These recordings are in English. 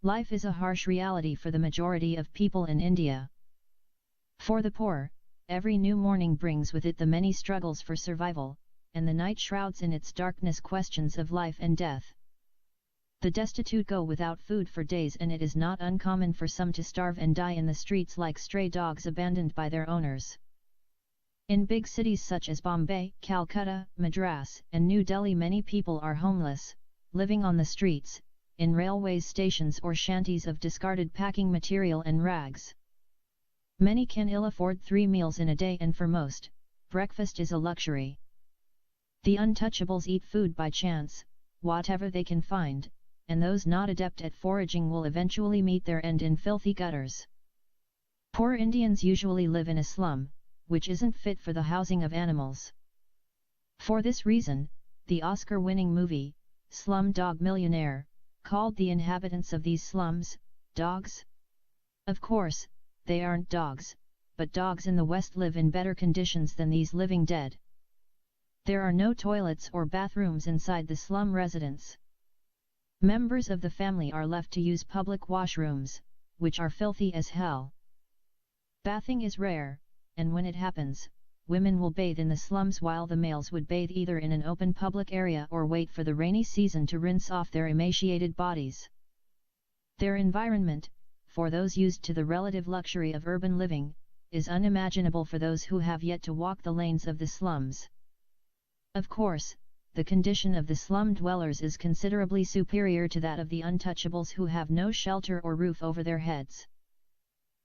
Life is a harsh reality for the majority of people in India. For the poor, every new morning brings with it the many struggles for survival, and the night shrouds in its darkness questions of life and death. The destitute go without food for days, and it is not uncommon for some to starve and die in the streets like stray dogs abandoned by their owners. In big cities such as Bombay, Calcutta, Madras, and New Delhi, many people are homeless, living on the streets, in railway stations or shanties of discarded packing material and rags. Many can ill afford 3 meals in a day, and for most, breakfast is a luxury. The untouchables eat food by chance, whatever they can find, and those not adept at foraging will eventually meet their end in filthy gutters. Poor Indians usually live in a slum, which isn't fit for the housing of animals. For this reason, the Oscar-winning movie, Slumdog Millionaire, called the inhabitants of these slums, dogs. Of course, they aren't dogs, but dogs in the West live in better conditions than these living dead. There are no toilets or bathrooms inside the slum residence. Members of the family are left to use public washrooms, which are filthy as hell. Bathing is rare, and when it happens, women will bathe in the slums while the males would bathe either in an open public area or wait for the rainy season to rinse off their emaciated bodies. Their environment, for those used to the relative luxury of urban living, is unimaginable for those who have yet to walk the lanes of the slums. Of course, the condition of the slum dwellers is considerably superior to that of the untouchables who have no shelter or roof over their heads.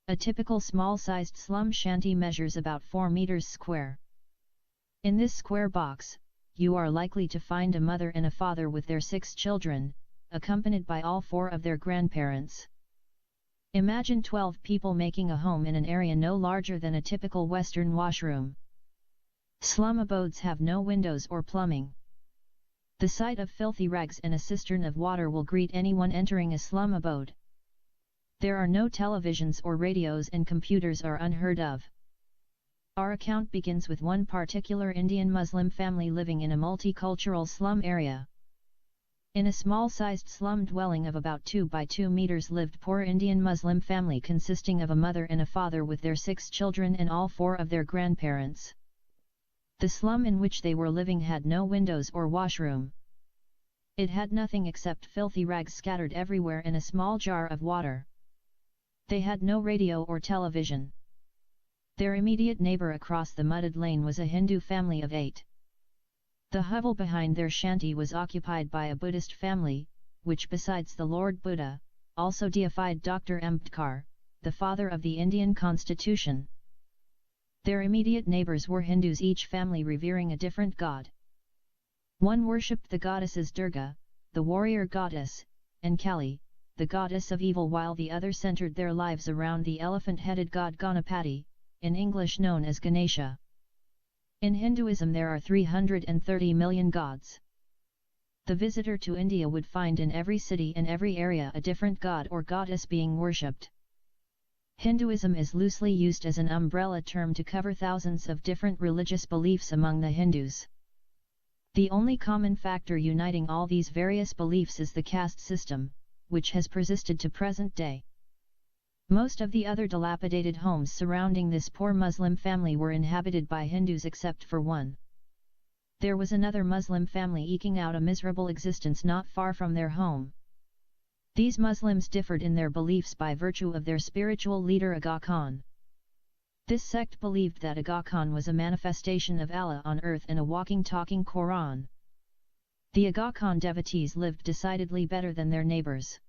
A typical small-sized slum shanty measures about 4 meters square. In this square box, you are likely to find a mother and a father with their 6 children, accompanied by all 4 of their grandparents. Imagine 12 people making a home in an area no larger than a typical Western washroom. Slum abodes have no windows or plumbing. The sight of filthy rags and a cistern of water will greet anyone entering a slum abode. There are no televisions or radios, and computers are unheard of. Our account begins with one particular Indian Muslim family living in a multicultural slum area. In a small-sized slum dwelling of about 2 by 2 meters lived poor Indian Muslim family consisting of a mother and a father with their 6 children and all 4 of their grandparents. The slum in which they were living had no windows or washroom. It had nothing except filthy rags scattered everywhere and a small jar of water. They had no radio or television. Their immediate neighbor across the mudded lane was a Hindu family of 8. The hovel behind their shanty was occupied by a Buddhist family, which besides the Lord Buddha, also deified Dr. Ambedkar, the father of the Indian Constitution. Their immediate neighbors were Hindus, each family revering a different god. One worshipped the goddesses Durga, the warrior goddess, and Kali, the goddess of evil, while the other centered their lives around the elephant-headed god Ganapati, in English known as Ganesha. In Hinduism there are 330 million gods. The visitor to India would find in every city and every area a different god or goddess being worshipped. Hinduism is loosely used as an umbrella term to cover thousands of different religious beliefs among the Hindus. The only common factor uniting all these various beliefs is the caste system, which has persisted to present day. Most of the other dilapidated homes surrounding this poor Muslim family were inhabited by Hindus except for one. There was another Muslim family eking out a miserable existence not far from their home. These Muslims differed in their beliefs by virtue of their spiritual leader Aga Khan. This sect believed that Aga Khan was a manifestation of Allah on earth and a walking talking Quran. The Aga Khan devotees lived decidedly better than their neighbors.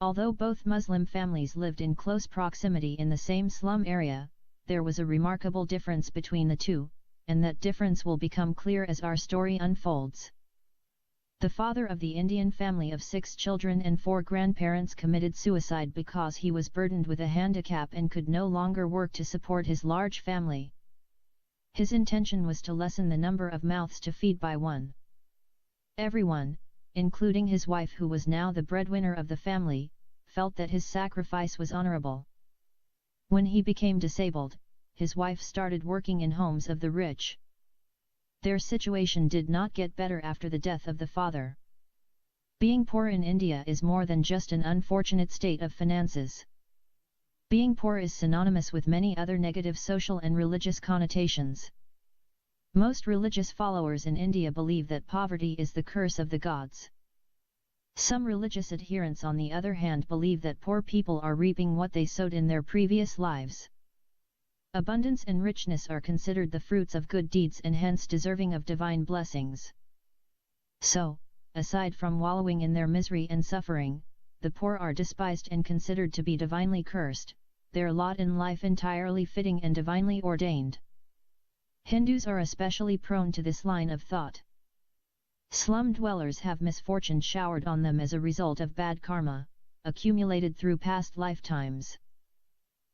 Although both Muslim families lived in close proximity in the same slum area, there was a remarkable difference between the two, and that difference will become clear as our story unfolds. The father of the Indian family of 6 children and 4 grandparents committed suicide because he was burdened with a handicap and could no longer work to support his large family. His intention was to lessen the number of mouths to feed by one. Everyone, including his wife who was now the breadwinner of the family, felt that his sacrifice was honorable. When he became disabled, his wife started working in homes of the rich. Their situation did not get better after the death of the father. Being poor in India is more than just an unfortunate state of finances. Being poor is synonymous with many other negative social and religious connotations. Most religious followers in India believe that poverty is the curse of the gods. Some religious adherents on the other hand believe that poor people are reaping what they sowed in their previous lives. Abundance and richness are considered the fruits of good deeds and hence deserving of divine blessings. So, aside from wallowing in their misery and suffering, the poor are despised and considered to be divinely cursed, their lot in life entirely fitting and divinely ordained. Hindus are especially prone to this line of thought. Slum dwellers have misfortune showered on them as a result of bad karma, accumulated through past lifetimes.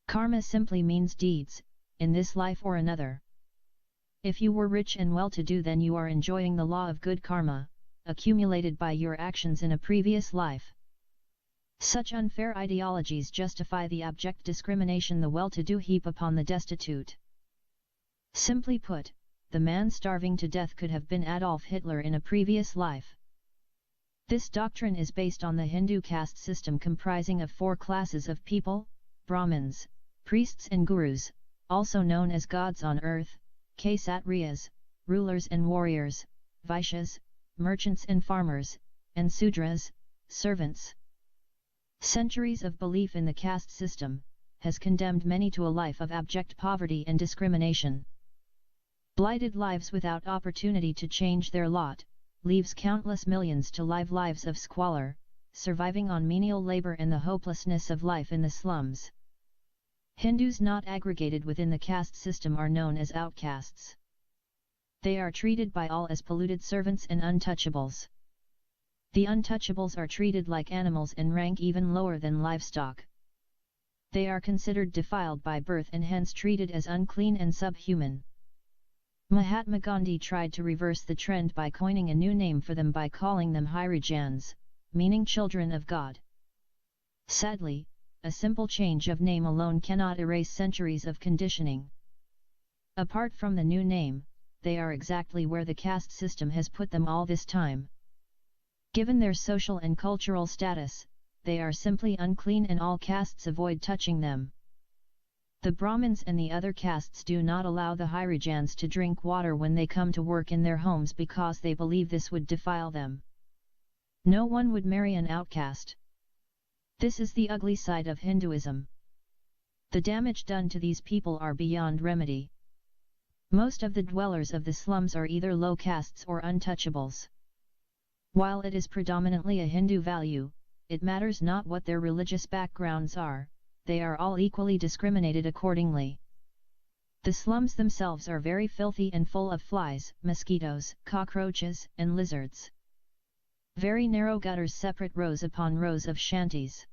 Karma simply means deeds, in this life or another. If you were rich and well-to-do, then you are enjoying the law of good karma, accumulated by your actions in a previous life. Such unfair ideologies justify the abject discrimination the well-to-do heap upon the destitute. Simply put, the man starving to death could have been Adolf Hitler in a previous life. This doctrine is based on the Hindu caste system comprising of 4 classes of people: Brahmins, priests and gurus, also known as gods on earth, Kshatriyas, rulers and warriors, Vaishyas, merchants and farmers, and Sudras, servants. Centuries of belief in the caste system has condemned many to a life of abject poverty and discrimination. Blighted lives without opportunity to change their lot, leaves countless millions to live lives of squalor, surviving on menial labor and the hopelessness of life in the slums. Hindus not aggregated within the caste system are known as outcasts. They are treated by all as polluted servants and untouchables. The untouchables are treated like animals and rank even lower than livestock. They are considered defiled by birth and hence treated as unclean and subhuman. Mahatma Gandhi tried to reverse the trend by coining a new name for them by calling them Harijans, meaning children of God. Sadly, a simple change of name alone cannot erase centuries of conditioning. Apart from the new name, they are exactly where the caste system has put them all this time. Given their social and cultural status, they are simply unclean and all castes avoid touching them. The Brahmins and the other castes do not allow the Harijans to drink water when they come to work in their homes because they believe this would defile them. No one would marry an outcast. This is the ugly side of Hinduism. The damage done to these people are beyond remedy. Most of the dwellers of the slums are either low castes or untouchables. While it is predominantly a Hindu value, it matters not what their religious backgrounds are, they are all equally discriminated accordingly. The slums themselves are very filthy and full of flies, mosquitoes, cockroaches, and lizards. Very narrow gutters separate rows upon rows of shanties.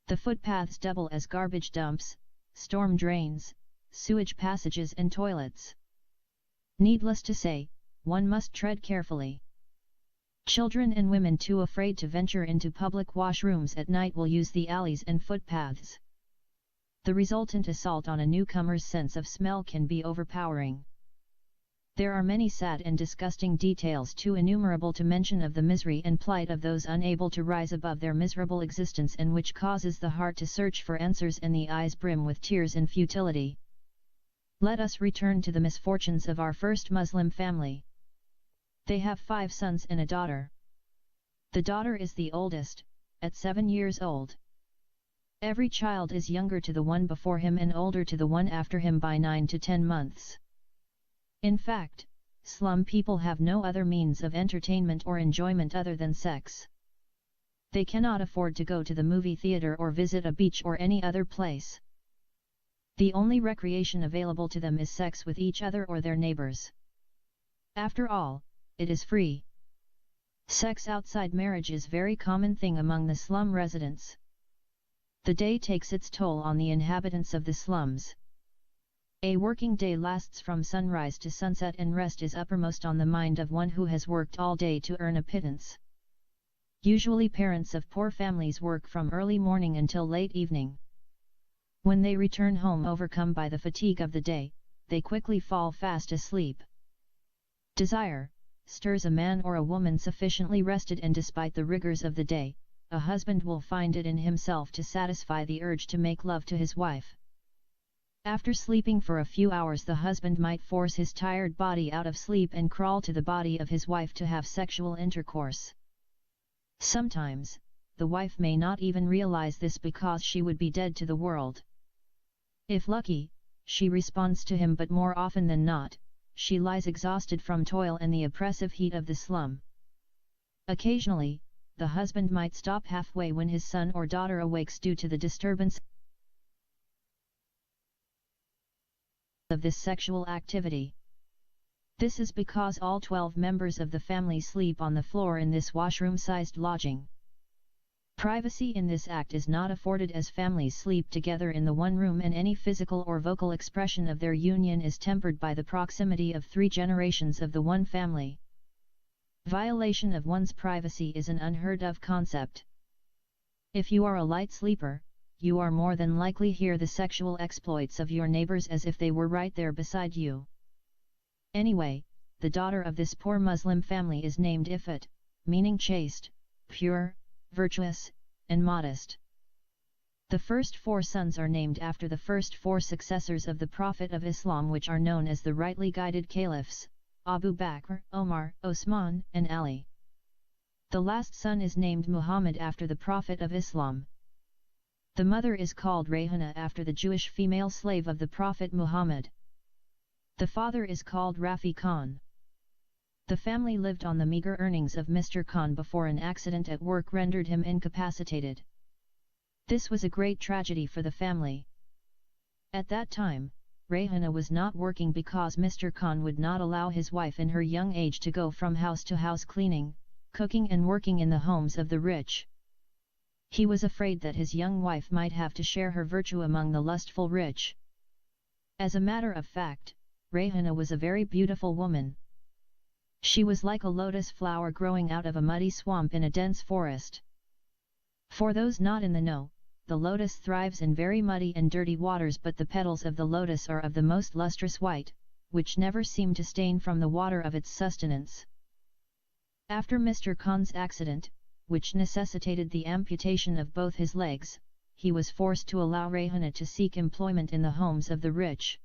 The footpaths double as garbage dumps, storm drains, sewage passages and toilets. Needless to say, one must tread carefully. Children and women too afraid to venture into public washrooms at night will use the alleys and footpaths. The resultant assault on a newcomer's sense of smell can be overpowering. There are many sad and disgusting details too innumerable to mention of the misery and plight of those unable to rise above their miserable existence, and which causes the heart to search for answers and the eyes brim with tears and futility. Let us return to the misfortunes of our first Muslim family. They have 5 sons and a daughter. The daughter is the oldest, at 7 years old. Every child is younger to the one before him and older to the one after him by 9 to 10 months. In fact, slum people have no other means of entertainment or enjoyment other than sex. They cannot afford to go to the movie theater or visit a beach or any other place. The only recreation available to them is sex with each other or their neighbors. After all, it is free. Sex outside marriage is a very common thing among the slum residents. The day takes its toll on the inhabitants of the slums. A working day lasts from sunrise to sunset, and rest is uppermost on the mind of one who has worked all day to earn a pittance. Usually parents of poor families work from early morning until late evening. When they return home overcome by the fatigue of the day, they quickly fall fast asleep. Desire, stirs a man or a woman sufficiently rested, and despite the rigors of the day, a husband will find it in himself to satisfy the urge to make love to his wife. After sleeping for a few hours, the husband might force his tired body out of sleep and crawl to the body of his wife to have sexual intercourse. Sometimes, the wife may not even realize this because she would be dead to the world. If lucky, she responds to him, but more often than not, she lies exhausted from toil and the oppressive heat of the slum. Occasionally, the husband might stop halfway when his son or daughter awakes due to the disturbance of this sexual activity. This is because all 12 members of the family sleep on the floor in this washroom-sized lodging. Privacy in this act is not afforded as families sleep together in the one room, and any physical or vocal expression of their union is tempered by the proximity of 3 generations of the one family. Violation of one's privacy is an unheard of concept. If you are a light sleeper, you are more than likely hear the sexual exploits of your neighbors as if they were right there beside you. Anyway, the daughter of this poor Muslim family is named Ifat, meaning chaste, pure, virtuous, and modest. The first 4 sons are named after the first 4 successors of the Prophet of Islam, which are known as the rightly guided caliphs, Abu Bakr, Omar, Osman, and Ali. The last son is named Muhammad after the Prophet of Islam. The mother is called Rayhana after the Jewish female slave of the Prophet Muhammad. The father is called Rafi Khan. The family lived on the meager earnings of Mr. Khan before an accident at work rendered him incapacitated. This was a great tragedy for the family. At that time, Rayhana was not working because Mr. Khan would not allow his wife in her young age to go from house to house cleaning, cooking and working in the homes of the rich. He was afraid that his young wife might have to share her virtue among the lustful rich. As a matter of fact, Rayhana was a very beautiful woman. She was like a lotus flower growing out of a muddy swamp in a dense forest. For those not in the know, the lotus thrives in very muddy and dirty waters, but the petals of the lotus are of the most lustrous white, which never seem to stain from the water of its sustenance. After Mr. Khan's accident, which necessitated the amputation of both his legs, he was forced to allow Rayhana to seek employment in the homes of the rich.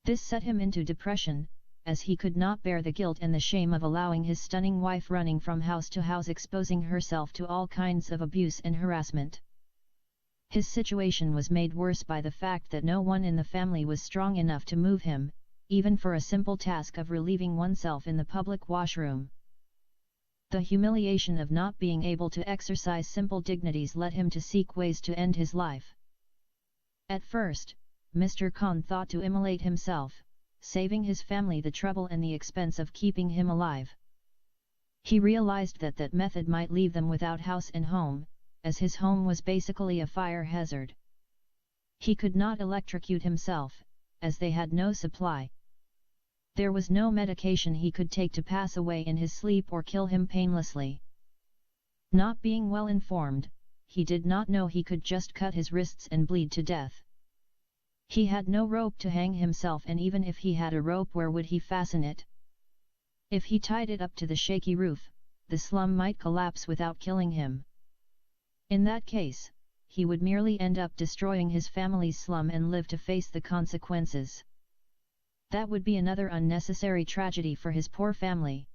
This set him into depression, as he could not bear the guilt and the shame of allowing his stunning wife running from house to house, exposing herself to all kinds of abuse and harassment. His situation was made worse by the fact that no one in the family was strong enough to move him, even for a simple task of relieving oneself in the public washroom. The humiliation of not being able to exercise simple dignities led him to seek ways to end his life. At first, Mr. Khan thought to immolate himself, saving his family the trouble and the expense of keeping him alive. He realized that that method might leave them without house and home, as his home was basically a fire hazard. He could not electrocute himself, as they had no supply. There was no medication he could take to pass away in his sleep or kill him painlessly. Not being well informed, he did not know he could just cut his wrists and bleed to death. He had no rope to hang himself, and even if he had a rope, where would he fasten it? If he tied it up to the shaky roof, the slum might collapse without killing him. In that case, he would merely end up destroying his family's slum and live to face the consequences. That would be another unnecessary tragedy for his poor family.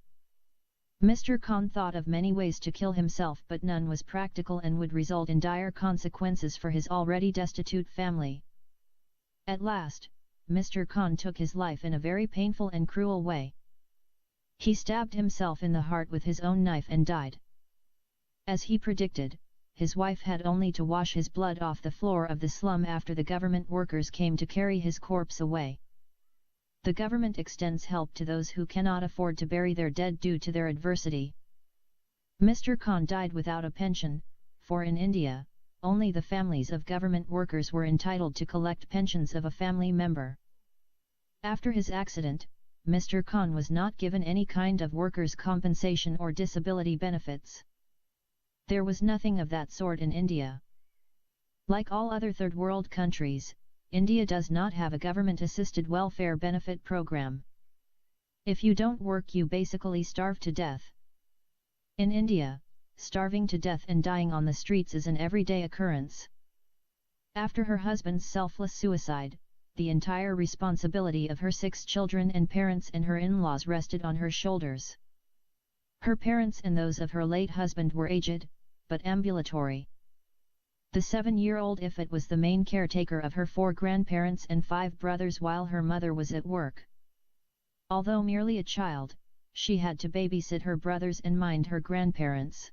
Mr. Khan thought of many ways to kill himself, but none was practical and would result in dire consequences for his already destitute family. At last, Mr. Khan took his life in a very painful and cruel way. He stabbed himself in the heart with his own knife and died. As he predicted, his wife had only to wash his blood off the floor of the slum after the government workers came to carry his corpse away. The government extends help to those who cannot afford to bury their dead due to their adversity. Mr. Khan died without a pension, for in India, only the families of government workers were entitled to collect pensions of a family member. After his accident, Mr. Khan was not given any kind of workers' compensation or disability benefits. There was nothing of that sort in India. Like all other third world countries, India does not have a government-assisted welfare benefit program. If you don't work, you basically starve to death. In India, starving to death and dying on the streets is an everyday occurrence. After her husband's selfless suicide, the entire responsibility of her 6 children and parents and her in-laws rested on her shoulders. Her parents and those of her late husband were aged, but ambulatory. The 7-year-old Ifat was the main caretaker of her 4 grandparents and 5 brothers while her mother was at work. Although merely a child, she had to babysit her brothers and mind her grandparents.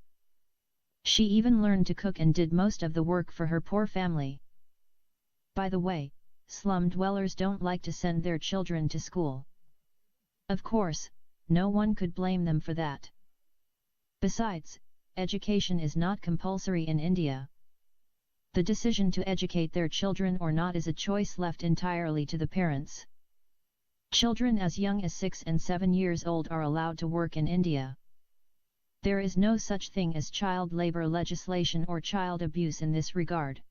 She even learned to cook and did most of the work for her poor family. By the way, slum dwellers don't like to send their children to school. Of course, no one could blame them for that. Besides, education is not compulsory in India. The decision to educate their children or not is a choice left entirely to the parents. Children as young as 6 and 7 years old are allowed to work in India. There is no such thing as child labor legislation or child abuse in this regard.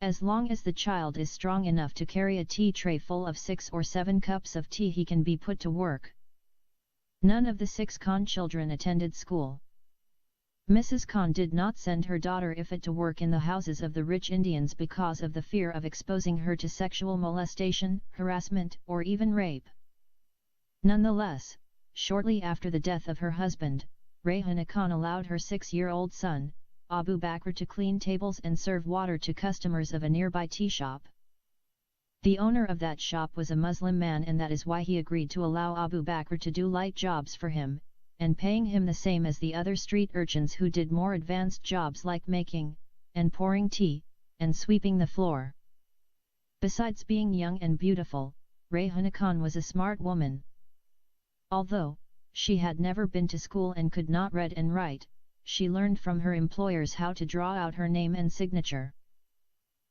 As long as the child is strong enough to carry a tea tray full of 6 or 7 cups of tea, he can be put to work. None of the 6 Khan children attended school. Mrs. Khan did not send her daughter Ifat to work in the houses of the rich Indians because of the fear of exposing her to sexual molestation, harassment, or even rape. Nonetheless, shortly after the death of her husband, Rehana Khan allowed her 6-year-old son, Abu Bakr, to clean tables and serve water to customers of a nearby tea shop. The owner of that shop was a Muslim man, and that is why he agreed to allow Abu Bakr to do light jobs for him, and paying him the same as the other street urchins who did more advanced jobs like making, and pouring tea, and sweeping the floor. Besides being young and beautiful, Rehana Khan was a smart woman. Although she had never been to school and could not read and write, she learned from her employers how to draw out her name and signature.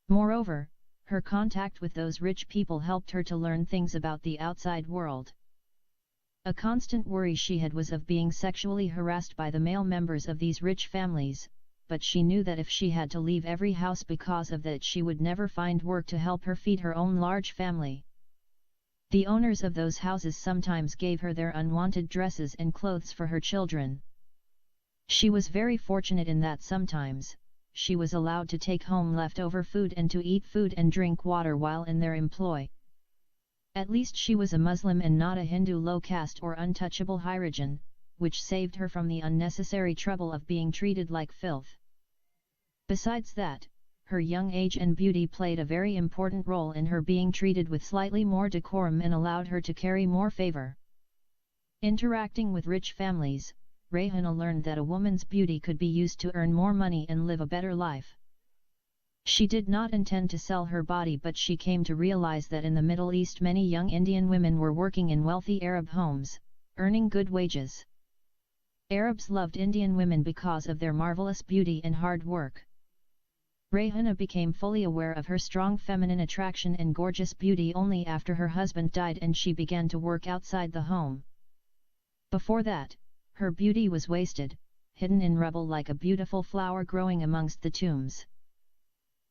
Moreover, her contact with those rich people helped her to learn things about the outside world. A constant worry she had was of being sexually harassed by the male members of these rich families, but she knew that if she had to leave every house because of that, she would never find work to help her feed her own large family. The owners of those houses sometimes gave her their unwanted dresses and clothes for her children. She was very fortunate in that sometimes she was allowed to take home leftover food and to eat food and drink water while in their employ. At least she was a Muslim and not a Hindu low caste or untouchable Harijan, which saved her from the unnecessary trouble of being treated like filth. Besides that, her young age and beauty played a very important role in her being treated with slightly more decorum and allowed her to carry more favor. Interacting with rich families, Rehana learned that a woman's beauty could be used to earn more money and live a better life. She did not intend to sell her body, but she came to realize that in the Middle East many young Indian women were working in wealthy Arab homes, earning good wages. Arabs loved Indian women because of their marvelous beauty and hard work. Rehana became fully aware of her strong feminine attraction and gorgeous beauty only after her husband died and she began to work outside the home. Before that, her beauty was wasted, hidden in rubble like a beautiful flower growing amongst the tombs.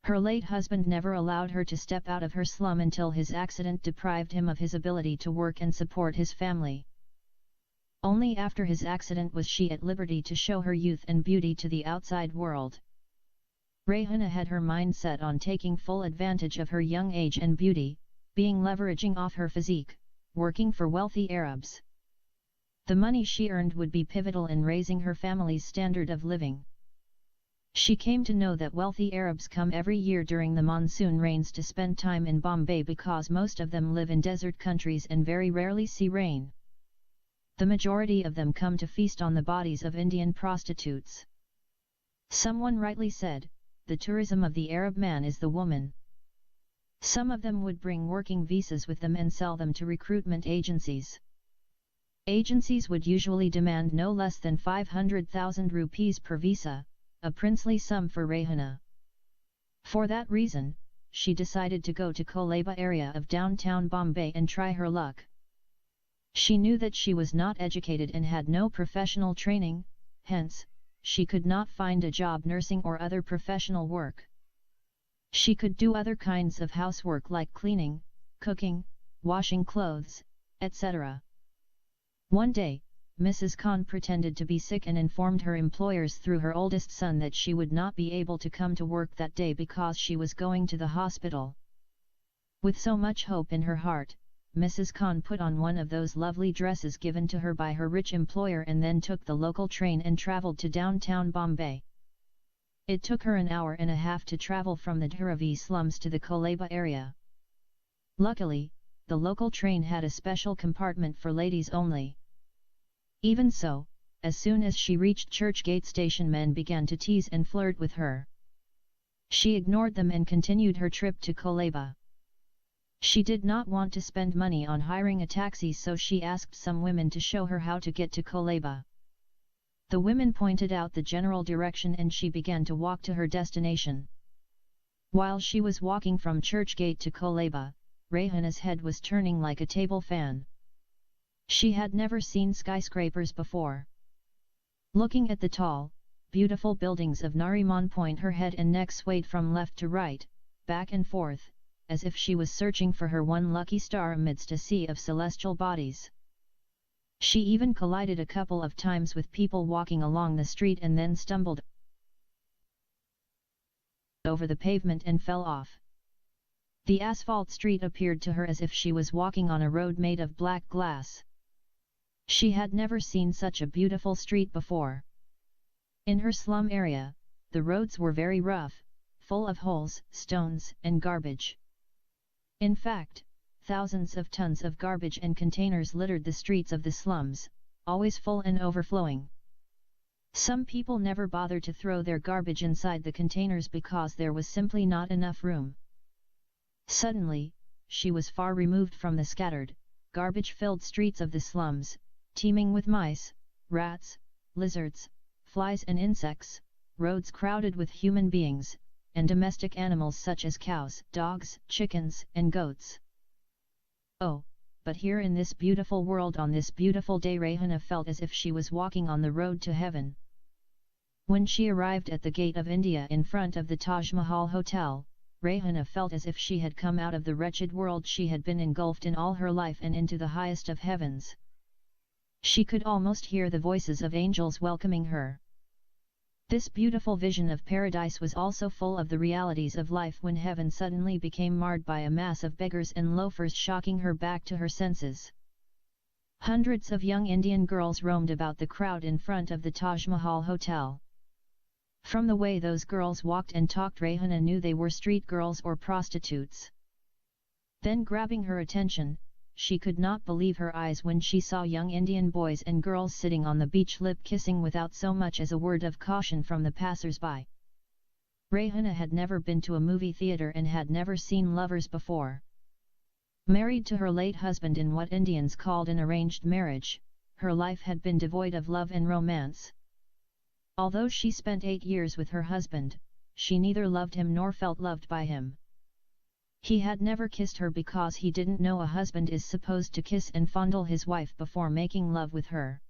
Her late husband never allowed her to step out of her slum until his accident deprived him of his ability to work and support his family. Only after his accident was she at liberty to show her youth and beauty to the outside world. Rehana had her mind set on taking full advantage of her young age and beauty, being leveraging off her physique, working for wealthy Arabs. The money she earned would be pivotal in raising her family's standard of living. She came to know that wealthy Arabs come every year during the monsoon rains to spend time in Bombay because most of them live in desert countries and very rarely see rain. The majority of them come to feast on the bodies of Indian prostitutes. Someone rightly said, the tourism of the Arab man is the woman. Some of them would bring working visas with them and sell them to recruitment agencies. Agencies would usually demand no less than 500,000 rupees per visa, a princely sum for Rehana. For that reason, she decided to go to Kolaba area of downtown Bombay and try her luck. She knew that she was not educated and had no professional training, hence, she could not find a job nursing or other professional work. She could do other kinds of housework like cleaning, cooking, washing clothes, etc. One day, Mrs. Khan pretended to be sick and informed her employers through her oldest son that she would not be able to come to work that day because she was going to the hospital. With so much hope in her heart, Mrs. Khan put on one of those lovely dresses given to her by her rich employer and then took the local train and travelled to downtown Bombay. It took her an hour and a half to travel from the Dharavi slums to the Kolaba area. Luckily, the local train had a special compartment for ladies only. Even so, as soon as she reached Churchgate station, men began to tease and flirt with her. She ignored them and continued her trip to Kolaba. She did not want to spend money on hiring a taxi, so she asked some women to show her how to get to Kolaba. The women pointed out the general direction and she began to walk to her destination. While she was walking from Churchgate to Kolaba, Rehana's head was turning like a table fan. She had never seen skyscrapers before. Looking at the tall, beautiful buildings of Nariman Point, her head and neck swayed from left to right, back and forth, as if she was searching for her one lucky star amidst a sea of celestial bodies. She even collided a couple of times with people walking along the street and then stumbled over the pavement and fell off. The asphalt street appeared to her as if she was walking on a road made of black glass. She had never seen such a beautiful street before. In her slum area, the roads were very rough, full of holes, stones, and garbage. In fact, thousands of tons of garbage and containers littered the streets of the slums, always full and overflowing. Some people never bothered to throw their garbage inside the containers because there was simply not enough room. Suddenly, she was far removed from the scattered, garbage-filled streets of the slums, teeming with mice, rats, lizards, flies and insects, roads crowded with human beings, and domestic animals such as cows, dogs, chickens, and goats. Oh, but here in this beautiful world on this beautiful day, Rehana felt as if she was walking on the road to heaven. When she arrived at the Gate of India in front of the Taj Mahal Hotel, Rehana felt as if she had come out of the wretched world she had been engulfed in all her life and into the highest of heavens. She could almost hear the voices of angels welcoming her. This beautiful vision of paradise was also full of the realities of life when heaven suddenly became marred by a mass of beggars and loafers, shocking her back to her senses. Hundreds of young Indian girls roamed about the crowd in front of the Taj Mahal Hotel. From the way those girls walked and talked, Rehana knew they were street girls or prostitutes. Then, grabbing her attention, she could not believe her eyes when she saw young Indian boys and girls sitting on the beach lip-kissing without so much as a word of caution from the passers-by. Rehana had never been to a movie theatre and had never seen lovers before. Married to her late husband in what Indians called an arranged marriage, her life had been devoid of love and romance. Although she spent 8 years with her husband, she neither loved him nor felt loved by him. He had never kissed her because he didn't know a husband is supposed to kiss and fondle his wife before making love with her.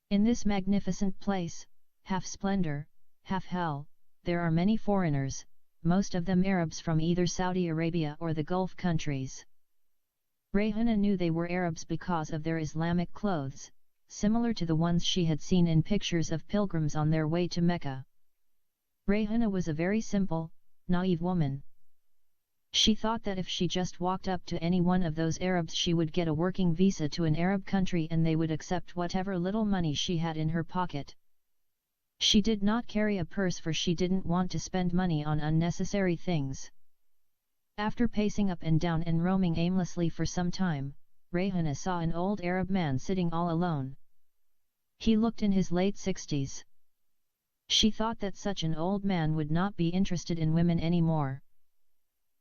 In this magnificent place, half splendor, half hell, there are many foreigners, most of them Arabs from either Saudi Arabia or the Gulf countries. Rehana knew they were Arabs because of their Islamic clothes, similar to the ones she had seen in pictures of pilgrims on their way to Mecca. Rehana was a very simple, naive woman. She thought that if she just walked up to any one of those Arabs she would get a working visa to an Arab country and they would accept whatever little money she had in her pocket. She did not carry a purse for she didn't want to spend money on unnecessary things. After pacing up and down and roaming aimlessly for some time, Rehana saw an old Arab man sitting all alone. He looked in his late 60s. She thought that such an old man would not be interested in women anymore.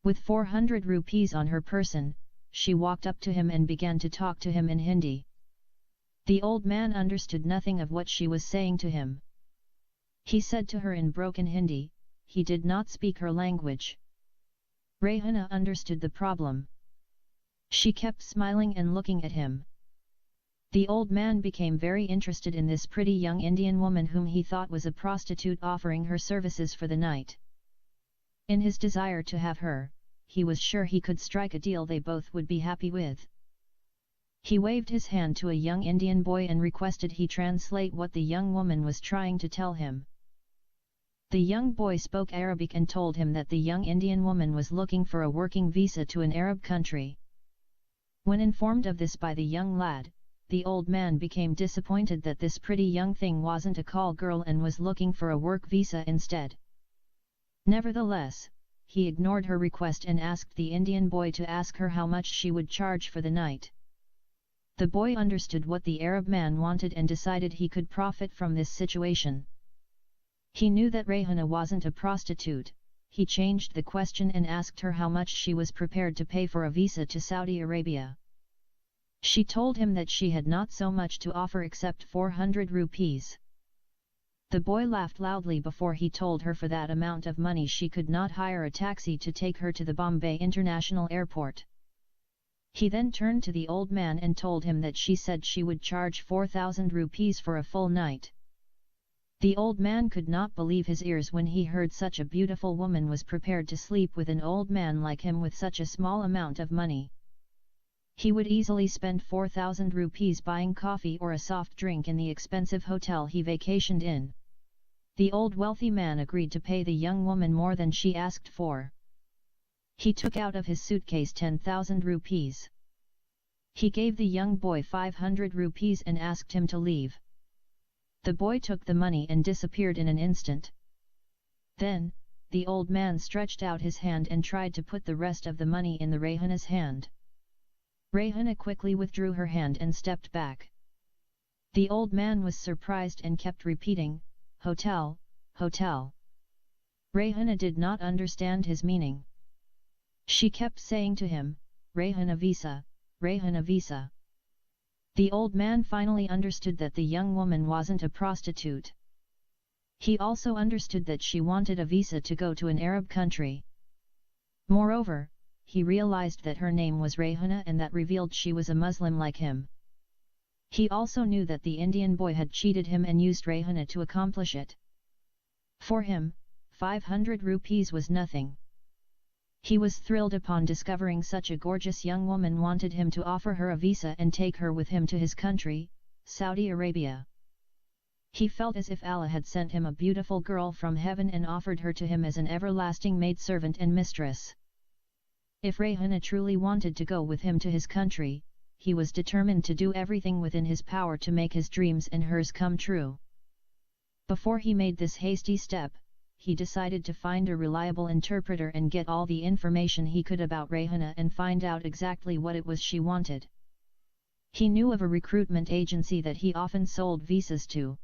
With 400 rupees on her person, she walked up to him and began to talk to him in Hindi. The old man understood nothing of what she was saying to him. He said to her in broken Hindi, he did not speak her language. Rehana understood the problem. She kept smiling and looking at him. The old man became very interested in this pretty young Indian woman whom he thought was a prostitute offering her services for the night. In his desire to have her, he was sure he could strike a deal they both would be happy with. He waved his hand to a young Indian boy and requested he translate what the young woman was trying to tell him. The young boy spoke Arabic and told him that the young Indian woman was looking for a working visa to an Arab country. When informed of this by the young lad, the old man became disappointed that this pretty young thing wasn't a call girl and was looking for a work visa instead. Nevertheless, he ignored her request and asked the Indian boy to ask her how much she would charge for the night. The boy understood what the Arab man wanted and decided he could profit from this situation. He knew that Rayhana wasn't a prostitute. He changed the question and asked her how much she was prepared to pay for a visa to Saudi Arabia. She told him that she had not so much to offer except 400 rupees. The boy laughed loudly before he told her for that amount of money she could not hire a taxi to take her to the Bombay International Airport. He then turned to the old man and told him that she said she would charge 4,000 rupees for a full night. The old man could not believe his ears when he heard such a beautiful woman was prepared to sleep with an old man like him with such a small amount of money. He would easily spend 4,000 rupees buying coffee or a soft drink in the expensive hotel he vacationed in. The old wealthy man agreed to pay the young woman more than she asked for. He took out of his suitcase 10,000 rupees. He gave the young boy 500 rupees and asked him to leave. The boy took the money and disappeared in an instant. Then, the old man stretched out his hand and tried to put the rest of the money in the Rayhana's hand. Rayhana quickly withdrew her hand and stepped back. The old man was surprised and kept repeating, "Hotel, hotel." Rayhana did not understand his meaning. She kept saying to him, "Rayhana visa, Rayhana visa." The old man finally understood that the young woman wasn't a prostitute. He also understood that she wanted a visa to go to an Arab country. Moreover, he realized that her name was Rayhana and that revealed she was a Muslim like him. He also knew that the Indian boy had cheated him and used Rayhana to accomplish it. For him, 500 rupees was nothing. He was thrilled upon discovering such a gorgeous young woman wanted him to offer her a visa and take her with him to his country, Saudi Arabia. He felt as if Allah had sent him a beautiful girl from heaven and offered her to him as an everlasting maidservant and mistress. If Rayhana truly wanted to go with him to his country, he was determined to do everything within his power to make his dreams and hers come true. Before he made this hasty step, he decided to find a reliable interpreter and get all the information he could about Rayhana and find out exactly what it was she wanted. He knew of a recruitment agency that he often sold visas to.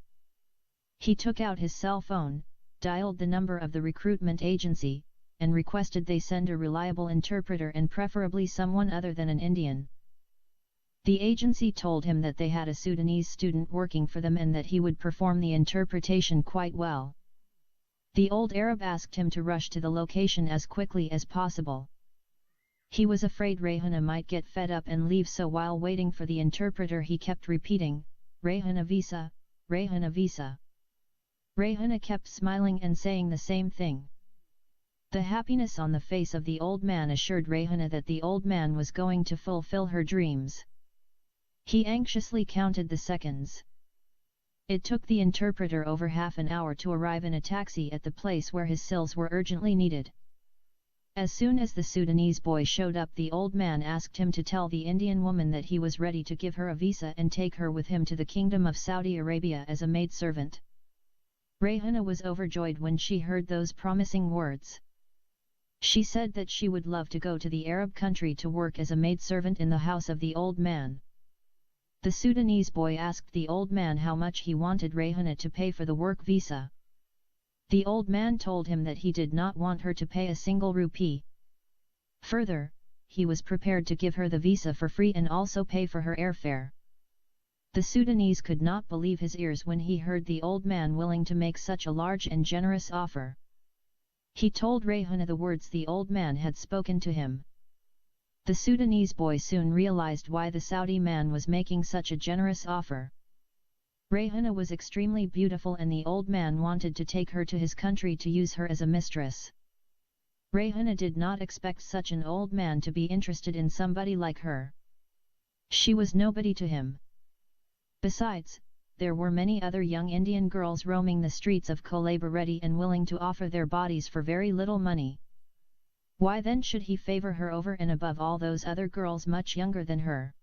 He took out his cell phone, dialed the number of the recruitment agency, and requested they send a reliable interpreter and preferably someone other than an Indian. The agency told him that they had a Sudanese student working for them and that he would perform the interpretation quite well. The old Arab asked him to rush to the location as quickly as possible. He was afraid Rayhana might get fed up and leave, so while waiting for the interpreter he kept repeating, "Rayhana visa, Rayhana visa." Rayhana kept smiling and saying the same thing. The happiness on the face of the old man assured Rayhana that the old man was going to fulfill her dreams. He anxiously counted the seconds. It took the interpreter over half an hour to arrive in a taxi at the place where his sills were urgently needed. As soon as the Sudanese boy showed up, the old man asked him to tell the Indian woman that he was ready to give her a visa and take her with him to the Kingdom of Saudi Arabia as a maidservant. Rayhana was overjoyed when she heard those promising words. She said that she would love to go to the Arab country to work as a maidservant in the house of the old man. The Sudanese boy asked the old man how much he wanted Rayhana to pay for the work visa. The old man told him that he did not want her to pay a single rupee. Further, he was prepared to give her the visa for free and also pay for her airfare. The Sudanese could not believe his ears when he heard the old man willing to make such a large and generous offer. He told Rayhana the words the old man had spoken to him. The Sudanese boy soon realized why the Saudi man was making such a generous offer. Rayhana was extremely beautiful and the old man wanted to take her to his country to use her as a mistress. Rayhana did not expect such an old man to be interested in somebody like her. She was nobody to him. Besides, there were many other young Indian girls roaming the streets of Kolaba ready and willing to offer their bodies for very little money. Why then should he favor her over and above all those other girls much younger than her?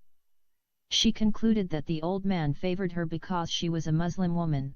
She concluded that the old man favored her because she was a Muslim woman.